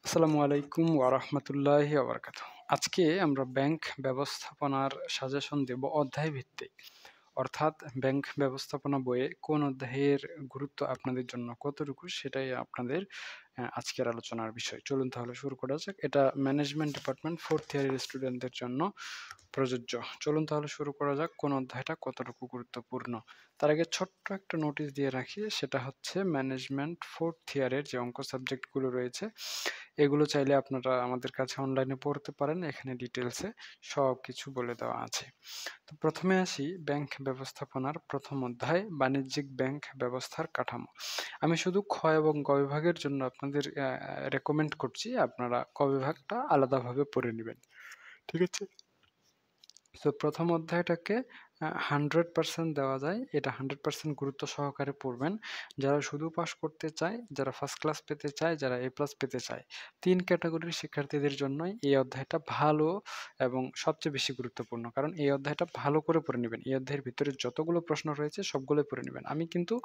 আসসালামু আলাইকুম ওয়া রাহমাতুল্লাহি ওয়া বারাকাতুহু। আজকে আমরা ব্যাংক ব্যবস্থাপনার সাজেশন দেব অধ্যায় ভিত্তিক। অর্থাৎ ব্যাংক ব্যবস্থাপনা বইয়ে কোন অধ্যায়ের গুরুত্ব আপনাদের জন্য কতটুকু সেটাই আপনাদের আজকের আলোচনার বিষয়। চলুন তাহলে শুরু করা যাক। এটা ম্যানেজমেন্ট ডিপার্টমেন্ট 4th ইয়ারের স্টুডেন্টদের জন্য প্রযোজ্য। চলুন তাহলে শুরু করা যাক কোন অধ্যায়টা কতটুকু গুরুত্বপূর্ণ। তার আগে ছোট্ট একটা নোটিশ দিয়ে রাখি, সেটা হচ্ছে ম্যানেজমেন্ট 4th ইয়ারের যে অঙ্ক সাবজেক্টগুলো রয়েছে এগুলো চাইলে আপনারা আমাদের কাছে অনলাইনে পড়তে পারেন। এখানে ডিটেইলসে সবকিছু বলে দেওয়া আছে। তো প্রথমে আসি ব্যাংক ব্যবস্থাপনার প্রথম অধ্যায়, বাণিজ্যিক ব্যাংক ব্যবস্থার কাঠামো। আমি শুধু খ এবং গ বিভাগের জন্য আপনাদের রেকমেন্ড করছি, আপনারা ক বিভাগটা আলাদাভাবে পড়ে নিবেন। ঠিক আছে? সো প্রথম অধ্যায়টাকে 100% দেওয়া যায়। এটা 100% গুরুত্ব সহকারে পড়বেন। যারা শুধু পাস করতে চায়, যারা ফার্স্ট ক্লাস পেতে চায়, যারা এ প্লাস পেতে চায়, ৩ ক্যাটেগরির শিক্ষার্থীদের জন্যই এই অধ্যায়টা ভালো এবং সবচেয়ে বেশি গুরুত্বপূর্ণ। কারণ এই অধ্যায়টা ভালো করে পড়ে নিবেন। এই অধ্যায়ের ভিতরে যতগুলো প্রশ্ন রয়েছে সবগুলোই পড়ে নিবেন। আমি কিন্তু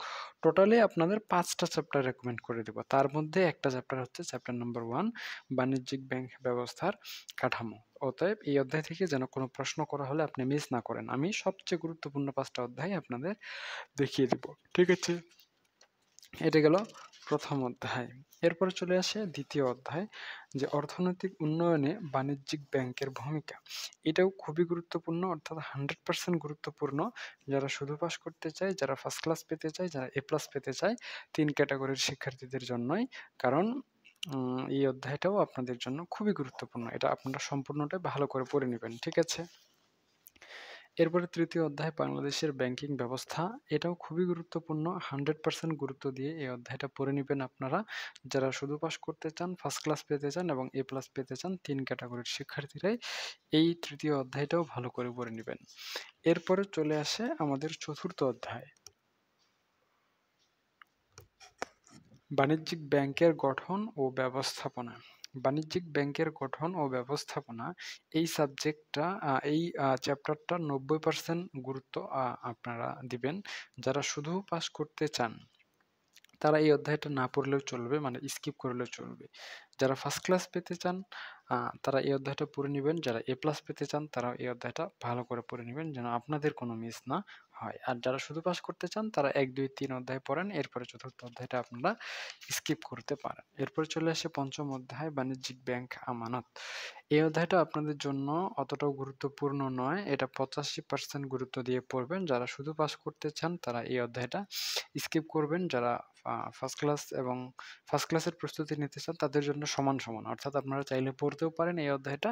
টোটালি আপনাদের ৫ টা চ্যাপ্টার রেকমেন্ড করে দেব। তার মধ্যে একটা চ্যাপ্টার হচ্ছে চ্যাপ্টার নাম্বার 1, বাণিজ্যিক ব্যাংক ব্যবস্থার কাঠামো। অতএব এই অধ্যায় থেকে যেন কোনো প্রশ্ন করা হলে আপনি মিস না করেন। আমি সবচেয়ে গুরুত্বপূর্ণ ৫ টা অধ্যায় আপনাদের দেখিয়ে দিব। ঠিক আছে? এটা গেল প্রথম অধ্যায়। এরপরে চলে আসে দ্বিতীয় অধ্যায়, যে অর্থনৈতিক উন্নয়নে বাণিজ্যিক ব্যাংকের ভূমিকা। এটাও খুবই গুরুত্বপূর্ণ, অর্থাৎ 100% গুরুত্বপূর্ণ। যারা শুধু পাস করতে চায়, যারা ফার্স্ট ক্লাস পেতে চায়, যারা এ প্লাস পেতে চায়, ৩ ক্যাটেগরির শিক্ষার্থীদের জন্যই। কারণ এই অধ্যায়টাও আপনাদের জন্য খুবই গুরুত্বপূর্ণ। এটা আপনারা সম্পূর্ণটাই ভালো করে পড়ে নিবেন। ঠিক আছে? এরপরে তৃতীয় অধ্যায়, বাংলাদেশের ব্যাংকিং ব্যবস্থা। এটাও খুবই গুরুত্বপূর্ণ। 100% গুরুত্ব দিয়ে এই অধ্যায়টা পড়ে নিবেন আপনারা। যারা শুধু পাস করতে চান, ফার্স্ট ক্লাস পেতে চান এবং এ প্লাস পেতে চান, ৩ ক্যাটেগরির শিক্ষার্থীরাই এই তৃতীয় অধ্যায়টাও ভালো করে পড়ে নিবেন। এরপরে চলে আসে আমাদের চতুর্থ অধ্যায়, বাণিজ্যিক ব্যাংকের গঠন ও ব্যবস্থাপনা। বাণিজ্যিক ব্যাংকের গঠন ও ব্যবস্থাপনা, এই সাবজেক্টটা এই চ্যাপ্টারটা 90% গুরুত্ব আপনারা দিবেন। যারা শুধু পাস করতে চান তারা এই অধ্যায়টা না পড়লেও চলবে, মানে স্কিপ করলেও চলবে। যারা ফার্স্ট ক্লাস পেতে চান তারা এই অধ্যায়টা পড়ে নিবেন। যারা এ প্লাস পেতে চান তারা এই অধ্যায়টা ভালো করে পড়ে নিবেন, যেন আপনাদের কোনো মিস না হয়। আর যারা শুধু পাস করতে চান তারা ১, ২, ৩ অধ্যায় পড়েন, এরপরে চতুর্থ অধ্যায়টা আপনারা স্কিপ করতে পারেন। এরপরে চলে আসে পঞ্চম অধ্যায়, বাণিজ্যিক ব্যাংক আমানত। এই অধ্যায়টা আপনাদের জন্য অতটাও গুরুত্বপূর্ণ নয়। এটা 85% গুরুত্ব দিয়ে পড়বেন। যারা শুধু পাস করতে চান তারা এই অধ্যায়টা স্কিপ করবেন। যারা ফার্স্ট ক্লাস এবং ফার্স্ট ক্লাসের প্রস্তুতি নিতে চান তাদের জন্য সমান, সমান। অর্থাৎ আপনারা চাইলে পড়তেও পারেন এই অধ্যায়টা,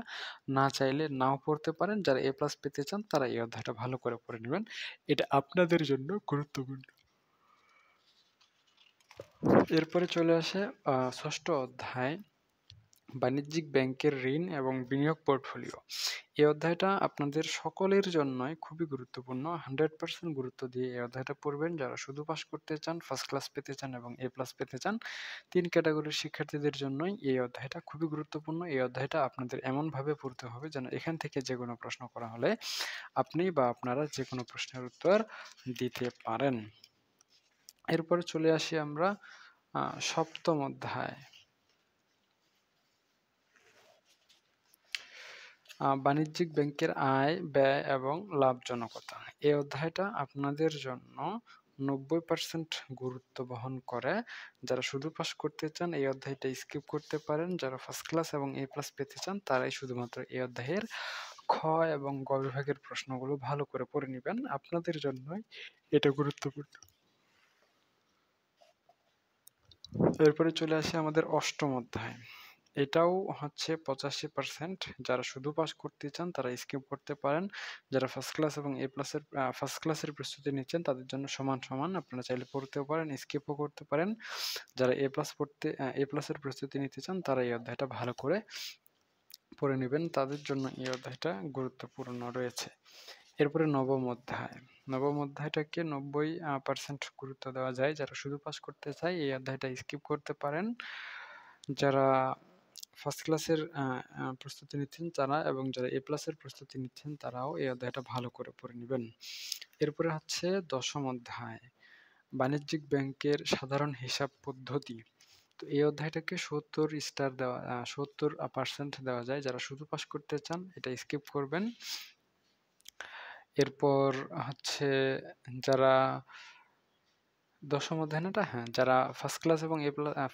না চাইলে নাও পড়তে পারেন। যারা এ প্লাস পেতে চান তারা এই অধ্যায়টা ভালো করে পড়ে নিবেন। এটা আপনাদের জন্য গুরুত্বপূর্ণ। এরপরে চলে আসে ষষ্ঠ অধ্যায়, বাণিজ্যিক ব্যাংকের ঋণ এবং বিনিয়োগ পোর্টফোলিও। এই অধ্যায়টা আপনাদের সকলের জন্যই খুবই গুরুত্বপূর্ণ। 100% গুরুত্ব দিয়ে এই অধ্যায়টা পড়বেন। যারা শুধু পাস করতে চান, ফার্স্ট ক্লাস পেতে চান এবং এ প্লাস পেতে চান, ৩ ক্যাটেগরির শিক্ষার্থীদের জন্যই এই অধ্যায়টা খুবই গুরুত্বপূর্ণ। এই অধ্যায়টা আপনাদের এমনভাবে পড়তে হবে যেন এখান থেকে যেকোনো প্রশ্ন করা হলে আপনি বা আপনারা যেকোনো প্রশ্নের উত্তর দিতে পারেন। এরপরে চলে আসি আমরা সপ্তম অধ্যায়, বাণিজ্যিক ব্যাংকের আয়, ব্যয় এবং লাভজনকতা। এই অধ্যায়টা আপনাদের জন্য 90% গুরুত্ব বহন করে। যারা শুধু পাস করতে চান এই অধ্যায়টা স্কিপ করতে পারেন। যারা ফার্স্ট ক্লাস এবং এ প্লাস পেতে চান তারাই শুধুমাত্র এই অধ্যায়ের খ এবং গ বিভাগের প্রশ্নগুলো ভালো করে পড়ে নিবেন। আপনাদের জন্যই এটা গুরুত্বপূর্ণ। এরপরে চলে আসি আমাদের অষ্টম অধ্যায়। এটাও হচ্ছে 85%। যারা শুধু পাস করতে চান তারা স্কিপ করতে পারেন। যারা ফার্স্ট ক্লাস এবং এ প্লাসের ফার্স্ট ক্লাসের প্রস্তুতি নিচ্ছেন তাদের জন্য সমান, সমান। আপনারা চাইলে পড়তেও পারেন, স্কিপও করতে পারেন। যারা এ প্লাস পড়তে এ প্লাসের প্রস্তুতি নিতে চান তারা এই অধ্যায়টা ভালো করে পড়ে নিবেন। তাদের জন্য এই অধ্যায়টা গুরুত্বপূর্ণ রয়েছে। এরপরে নবম অধ্যায়। নবম অধ্যায়টাকে 90% গুরুত্ব দেওয়া যায়। যারা শুধু পাস করতে চায় এই অধ্যায়টা স্কিপ করতে পারেন। যারা ফার্স্ট ক্লাসের প্রস্তুতি নিচ্ছেন তারা এবং যারা এ প্লাসের প্রস্তুতি নিচ্ছেন তারাও এই অধ্যায়টা ভালো করে পড়ে নিবেন। এরপরে হচ্ছে দশম অধ্যায়, বাণিজ্যিক ব্যাংকের সাধারণ হিসাব পদ্ধতি। তো এই অধ্যায়টাকে ৭০ স্টার দেওয়া ৭০% দেওয়া যায়। যারা শুধু পাস করতে চান এটা স্কিপ করবেন। এরপর হচ্ছে যারা দশম অধ্যায় না এটা? হ্যাঁ, যারা ফার্স্ট ক্লাস এবং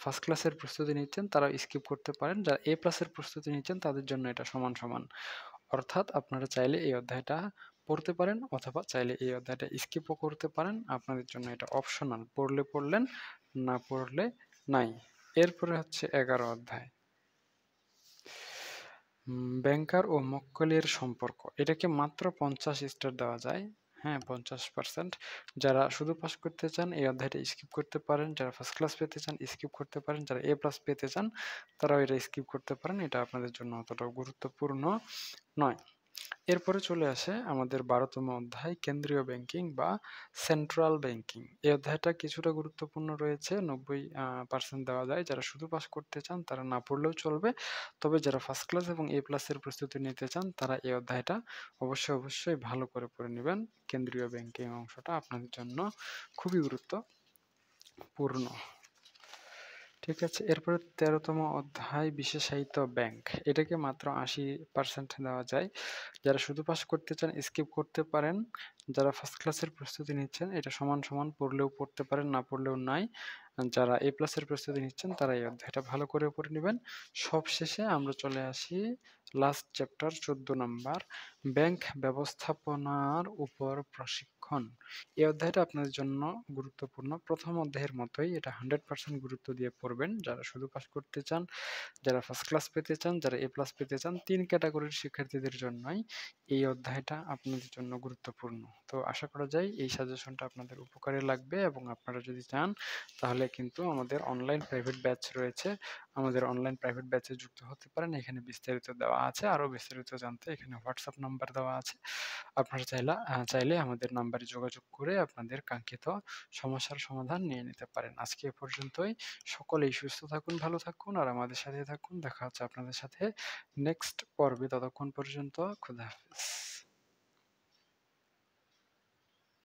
ফার্স্ট ক্লাসের প্রস্তুতি নিচ্ছেন তারা স্কিপ করতে পারেন। যারা এ প্লাসের প্রস্তুতি নিচ্ছেন তাদের জন্য এটা সমান, সমান। অর্থাৎ আপনারা চাইলে এই অধ্যায়টা পড়তে পারেন অথবা চাইলে এই অধ্যায়টা স্কিপও করতে পারেন। আপনাদের জন্য এটা অপশনাল। পড়লে পড়লেন, না পড়লে নাই। এরপরে হচ্ছে ১১ অধ্যায়। ব্যাংকার ও মক্কেলের সম্পর্ক। এটাকে মাত্র ৫০ স্টার দেওয়া যায়। হ্যাঁ, ৫০%। যারা শুধু পাস করতে চান এই অধ্যায়টা স্কিপ করতে পারেন। যারা ফার্স্ট ক্লাস পেতে চান স্কিপ করতে পারেন। যারা এ প্লাস পেতে চান তারাও এটা স্কিপ করতে পারেন। এটা আপনাদের জন্য অতটাও গুরুত্বপূর্ণ নয়। এরপরে চলে আসে আমাদের ১২তম অধ্যায়, কেন্দ্রীয় ব্যাংকিং বা সেন্ট্রাল ব্যাংকিং। এই অধ্যায়টা কিছুটা গুরুত্বপূর্ণ রয়েছে। ৯০% দেওয়া যায়। যারা শুধু পাস করতে চান তারা না পড়লেও চলবে। তবে যারা ফার্স্ট ক্লাস এবং এ প্লাসের প্রস্তুতি নিতে চান তারা এই অধ্যায়টা অবশ্যই ভালো করে পড়ে নিবেন। কেন্দ্রীয় ব্যাংকিং অংশটা আপনাদের জন্য খুবই গুরুত্বপূর্ণ। ঠিক আছে। এরপরে ১৩তম অধ্যায়, বিশেষায়িত ব্যাংক। এটাকে মাত্র ৮০% দেওয়া যায়। যারা শুধু পাস করতে চান স্কিপ করতে পারেন। যারা ফার্স্ট ক্লাসের প্রস্তুতি নিচ্ছেন এটা সমান, সমান। পড়লেও পড়তে পারেন, না পড়লেও নাই। যারা এ প্লাসের প্রস্তুতি নিচ্ছেন তারা এই অধ্যায়টা ভালো করে পড়ে নিবেন। সবশেষে আমরা চলে আসি লাস্ট চ্যাপ্টার ১৪ নাম্বার, ব্যাংক ব্যবস্থাপনার উপর প্রশিক্ষণ। এই অধ্যায়টা আপনাদের জন্য গুরুত্বপূর্ণ। প্রথম অধ্যায়ের মতোই এটা 100% গুরুত্ব দিয়ে পড়বেন। যারা শুধু পাস করতে চান, যারা ফার্স্ট ক্লাস পেতে চান, যারা এ প্লাস পেতে চান, ৩ ক্যাটাগরির শিক্ষার্থীদের জন্যই এই অধ্যায়টা আপনাদের জন্য গুরুত্বপূর্ণ। তো আশা করা যায় এই সাজেশনটা আপনাদের উপকারে লাগবে এবং আপনারা যদি চান তাহলে কিন্তু আমাদের অনলাইন প্রাইভেট ব্যাচ রয়েছে। আমাদের অনলাইন প্রাইভেট ব্যাচে যুক্ত হতে পারেন। এখানে বিস্তারিত দেওয়া আছে। আরো বিস্তারিত জানতে এখানে হোয়াটসঅ্যাপ নাম্বার দেওয়া আছে। আপনারা চাইলে আমাদের নাম্বারে যোগাযোগ করে আপনাদের কাঙ্ক্ষিত সমস্যার সমাধান নিয়ে নিতে পারেন। আজকে এ পর্যন্তই। সকলেই সুস্থ থাকুন, ভালো থাকুন আর আমাদের সাথে থাকুন। দেখা হচ্ছে আপনাদের সাথে নেক্সট পর্বে। ততক্ষণ পর্যন্ত খোদা হাফেজ।